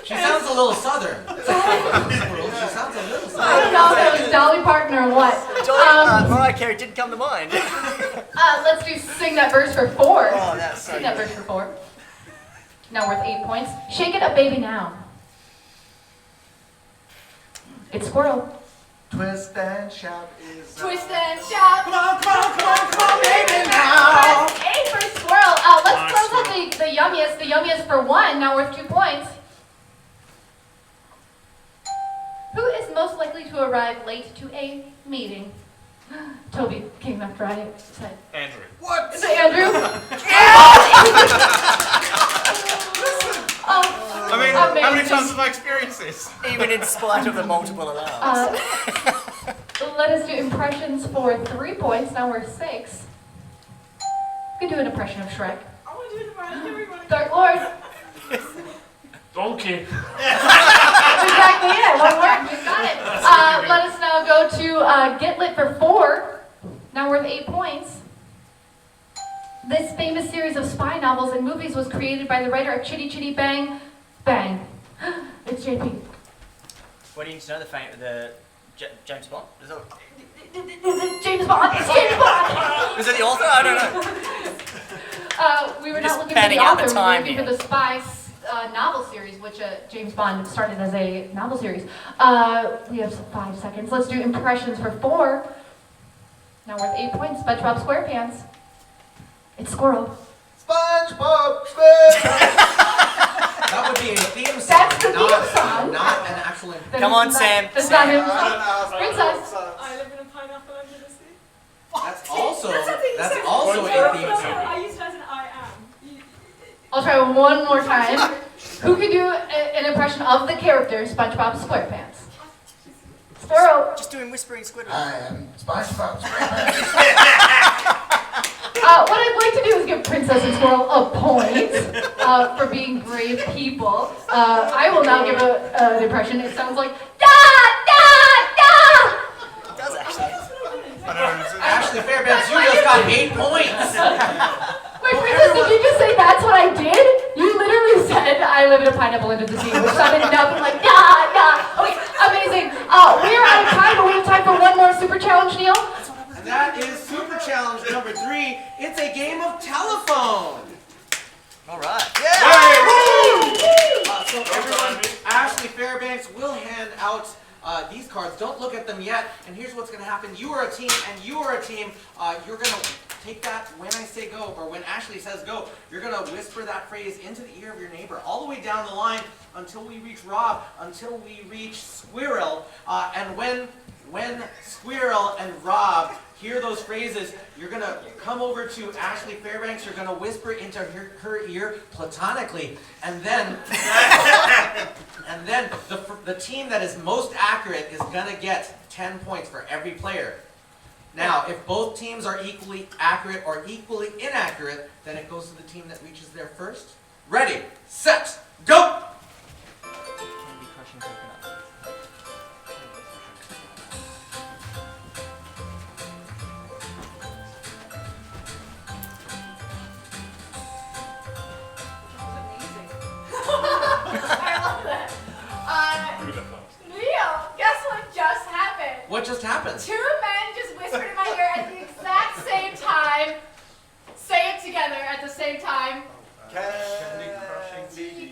She sounds a little southern. She sounds a little southern. I don't know if that was Dolly Parton or what. Mariah Carey didn't come to mind. Let's do Sing That Verse for 4. Oh, that's so Sing That good. Verse for 4. Now worth 8 points. Shake It Up Baby Now. It's Squirrel. Twist and shout is. Twist and shout. Come on, baby now. That's 8 for Squirrel. Let's close out the yummiest. The yummiest for 1. Now worth 2 points. Who is most likely to arrive late to a meeting? Toby came after I said. Andrew. Is it Andrew? I mean, how many amazing. times have I experienced this? Even in spite of the multiple alarms. Let us do impressions for 3 points. Now we're 6. You can do an impression of Shrek. I want to do it right. Everybody. Dark Lord. Donkey. Exactly it. 1 word. You got it. Let us now go to Get Lit for 4. Now worth 8 points. This famous series of spy novels and movies was created by the writer of Chitty Chitty Bang Bang. It's JP. What do you need to know? The James Bond? Is that, James Bond. It's James Bond. is it the author? I don't know. We were Just not looking for panning the out author. the time we were looking here. for the spy novel series, which James Bond started as a novel series. We have 5 seconds. Let's do impressions for 4. Now worth 8 points. SpongeBob SquarePants. It's Squirrel. SpongeBob SquarePants. That would be a theme song, That's the theme song. not an actual That Come is on, not- Sam. That's Sam. not him. I don't know. Princess. I live in a pineapple under the sea. That's also That's something you that's said. also a No, theme no, song. I used it as an I am. I'll try one more time. Who can do an impression of the character SpongeBob SquarePants? Squirrel. Just doing whispering Squidward. I am SpongeBob SquarePants. What I'd like to do is give Princess and Squirrel a point for being brave people. I will now give an impression. It sounds like da da da. It does actually. Ashley Fairbanks, you just got 8 points. Wait, Princess, did you just say that's what I did? You literally said I live in a pineapple under the sea, which sounded nothing like da da. Okay, amazing. We are out of time, but we have time for one more super challenge, Neil. And that is Super Challenge number 3. It's a game of telephone. All right. So everyone, Ashley Fairbanks will hand out these cards. Don't look at them yet. And here's what's going to happen. You are a team, and you are a team. You're going to take that when I say go, or when Ashley says go. You're going to whisper that phrase into the ear of your neighbor, all the way down the line until we reach Rob, until we reach Squirrel. And when Squirrel and Rob hear those phrases, you're going to come over to Ashley Fairbanks. You're going to whisper into her ear platonically, and then the team that is most accurate is going to get 10 points for every player. Now, if both teams are equally accurate or equally inaccurate, then it goes to the team that reaches there first. Ready, set, go! Candy crushing coconut. I love that. Who would have thought? Neil, guess what just happened? What just happened? 2 men just whispered in my ear at the exact same time. Say it together at the same time.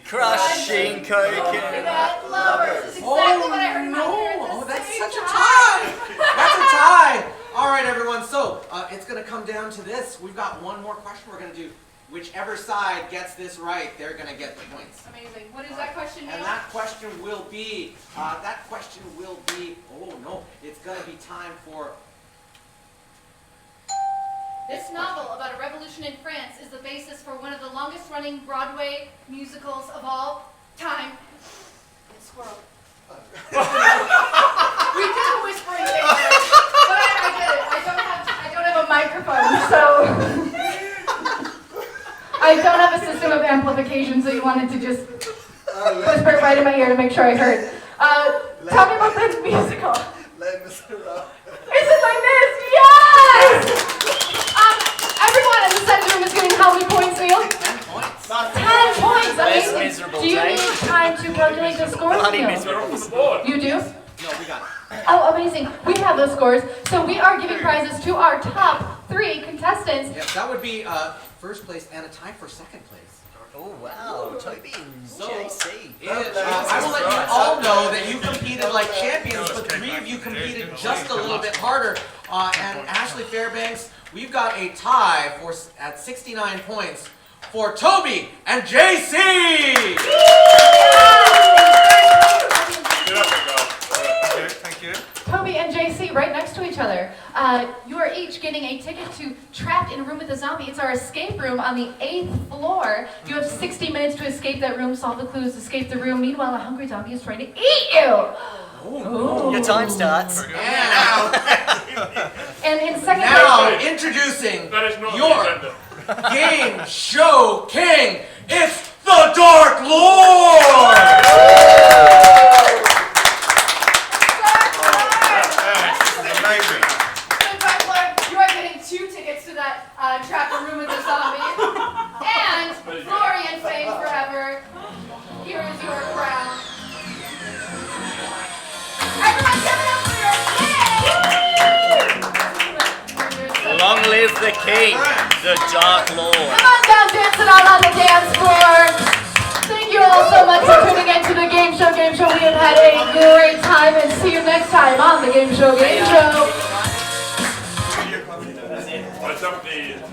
Crushing coconut. That lovers. This is exactly what I heard in my ear at the Oh, that's same such a time. tie! That's a tie! All right, everyone, so it's going to come down to this. We've got one more question we're going to do. Whichever side gets this right, they're going to get the points. Amazing. What is that question, Neil? And that question will be, oh no, it's going to be time for, This novel about a revolution in France is the basis for one of the longest running Broadway musicals of all time. It's Squirrel. We did a whispering thing, but I did it. I don't have a microphone, so I don't have a system of amplification, so you wanted to just whisper it right in my ear to make sure I heard. Tell me about this musical. Is it like this? Yes! Everyone in the center room is getting how many points, Neil? 10 points. 10 points! Less Amazing. miserable, Do you Jane. need time to calculate the scores, Bloody Neil? They're up on the board. You do? No, we got it. Oh, amazing. We have those scores. So we are giving prizes to our top 3 contestants. Yes, that would be first place and a tie for second place. Oh wow, Toby and So, JC. I will let you all know that you competed like champions, but 3 of you competed just a little bit harder. And Ashley Fairbanks, we've got a tie at 69 points for Toby and JC! Get up and go. Thank you. Toby and JC right next to each other. You are each getting a ticket to Trapped in a Room with a Zombie. It's our escape room on the 8th floor. You have 60 minutes to escape that room, solve the clues, escape the room. Meanwhile, a hungry zombie is trying to eat you. Your time starts. And in second Now, place, introducing That is not your the agenda. Game Show King, it's the Dark Lord! Amazing. You are getting 2 tickets to that Trapped in a Room with a Zombie. And glory and fame forever. Here is your crown. Everyone give it up for your with the king, the Dark Lord. Come on down, dancing out on the dance floor. Thank you all so much for tuning into the Game Show Game Show. We have had a great time, and see you next time on the Game Show Game Show. I don't need